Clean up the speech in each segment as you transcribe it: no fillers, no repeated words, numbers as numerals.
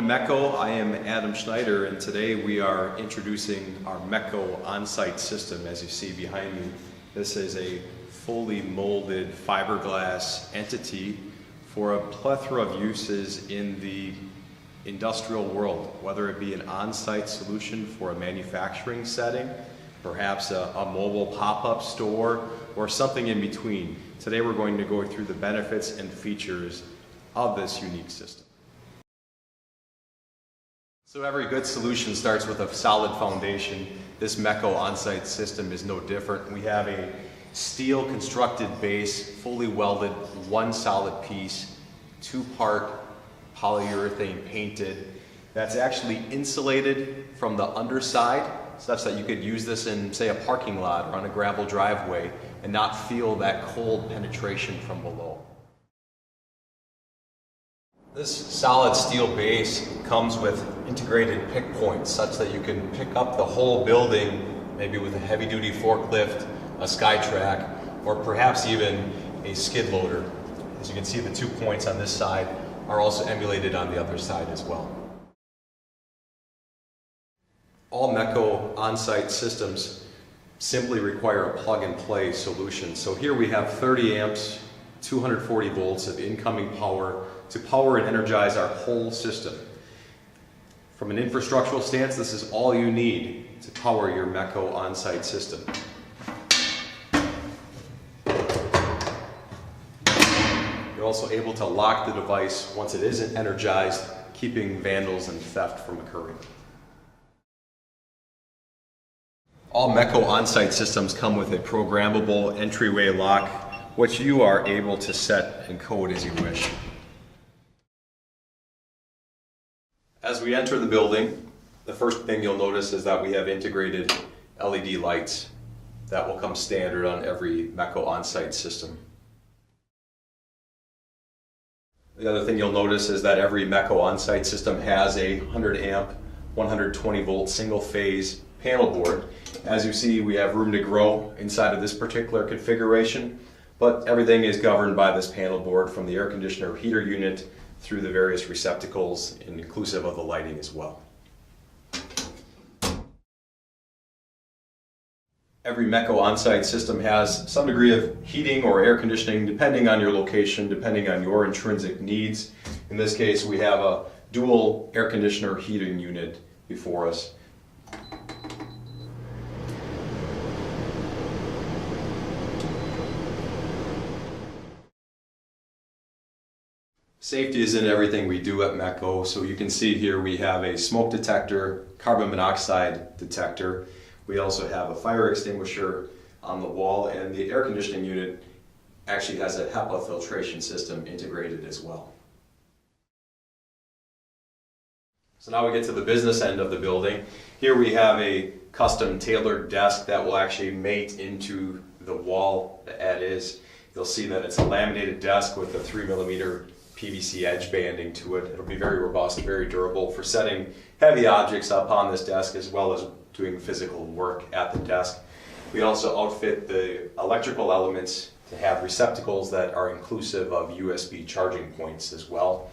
Mekco. I am Adam Schneider, and today we are introducing our Mekco Onsite System. As you see behind me, this is a fully molded fiberglass entity for a plethora of uses in the industrial world, whether it be an on-site solution for a manufacturing setting, perhaps a mobile pop-up store, or something in between. Today we're going to go through the benefits and features of this unique system. So every good solution starts with a solid foundation. This Mekco Onsite System is no different. We have a steel constructed base, fully welded, one solid piece, two-part polyurethane painted. That's actually insulated from the underside, such that you could use this in, say, a parking lot or on a gravel driveway and not feel that cold penetration from below. This solid steel base comes with integrated pick points such that you can pick up the whole building, maybe with a heavy-duty forklift, a SkyTrack, or perhaps even a skid loader. As you can see, the 2 points on this side are also emulated on the other side as well. All Mekco on-site systems simply require a plug-and-play solution. So here we have 30 amps, 240 volts of incoming power to power and energize our whole system. From an infrastructural stance, this is all you need to power your Mekco on-site system. You're also able to lock the device once it isn't energized, keeping vandals and theft from occurring. All Mekco on-site systems come with a programmable entryway lock, which you are able to set and code as you wish. As we enter the building, the first thing you'll notice is that we have integrated LED lights that will come standard on every Mekco on-site system. The other thing you'll notice is that every Mekco on-site system has a 100 amp, 120 volt single phase panel board. As you see, we have room to grow inside of this particular configuration, but everything is governed by this panel board from the air conditioner heater unit through the various receptacles, and inclusive of the lighting as well. Every Mekco on-site system has some degree of heating or air conditioning depending on your location, depending on your intrinsic needs. In this case, we have a dual air conditioner heating unit before us. Safety is in everything we do at Mekco, so you can see here we have a smoke detector, carbon monoxide detector. We also have a fire extinguisher on the wall, and the air conditioning unit actually has a HEPA filtration system integrated as well. So now we get to the business end of the building. Here we have a custom tailored desk that will actually mate into the wall as is. You'll see that it's a laminated desk with a 3mm PVC edge banding to it. It'll be very robust, very durable for setting heavy objects up on this desk as well as doing physical work at the desk. We also outfit the electrical elements to have receptacles that are inclusive of USB charging points as well.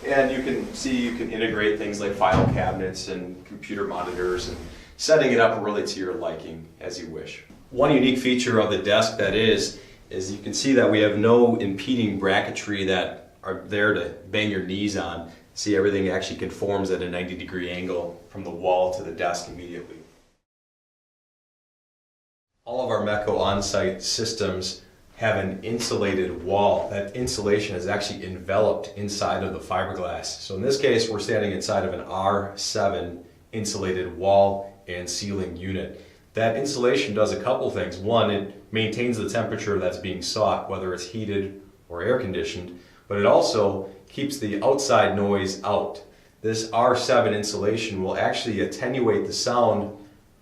And you can see you can integrate things like file cabinets and computer monitors, and setting it up really to your liking as you wish. One unique feature of the desk that is you can see that we have no impeding bracketry that are there to bang your knees on. See, everything actually conforms at a 90-degree angle from the wall to the desk immediately. All of our Mekco on-site systems have an insulated wall. That insulation is actually enveloped inside of the fiberglass. So in this case, we're standing inside of an R7 insulated wall and ceiling unit. That insulation does a couple things. One, it maintains the temperature that's being sought, whether it's heated or air conditioned, but it also keeps the outside noise out. This R7 insulation will actually attenuate the sound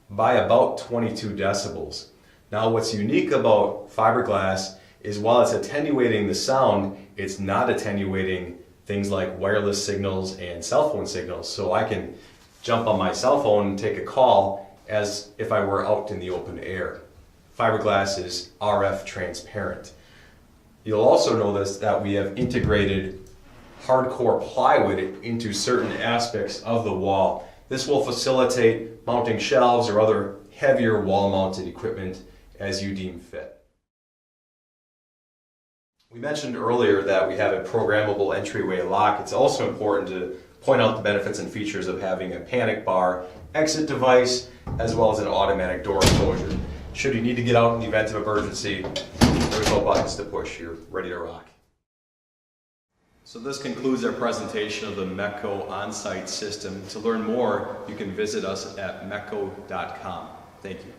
by about 22 decibels. Now, what's unique about fiberglass is while it's attenuating the sound, it's not attenuating things like wireless signals and cell phone signals. So I can jump on my cell phone and take a call as if I were out in the open air. Fiberglass is RF transparent. You'll also notice that we have integrated hardcore plywood into certain aspects of the wall. This will facilitate mounting shelves or other heavier wall-mounted equipment as you deem fit. We mentioned earlier that we have a programmable entryway lock. It's also important to point out the benefits and features of having a panic bar exit device as well as an automatic door closure. Should you need to get out in the event of emergency, there's no buttons to push. You're ready to rock. So this concludes our presentation of the Mekco Onsite System. To learn more, you can visit us at mekco.com. Thank you.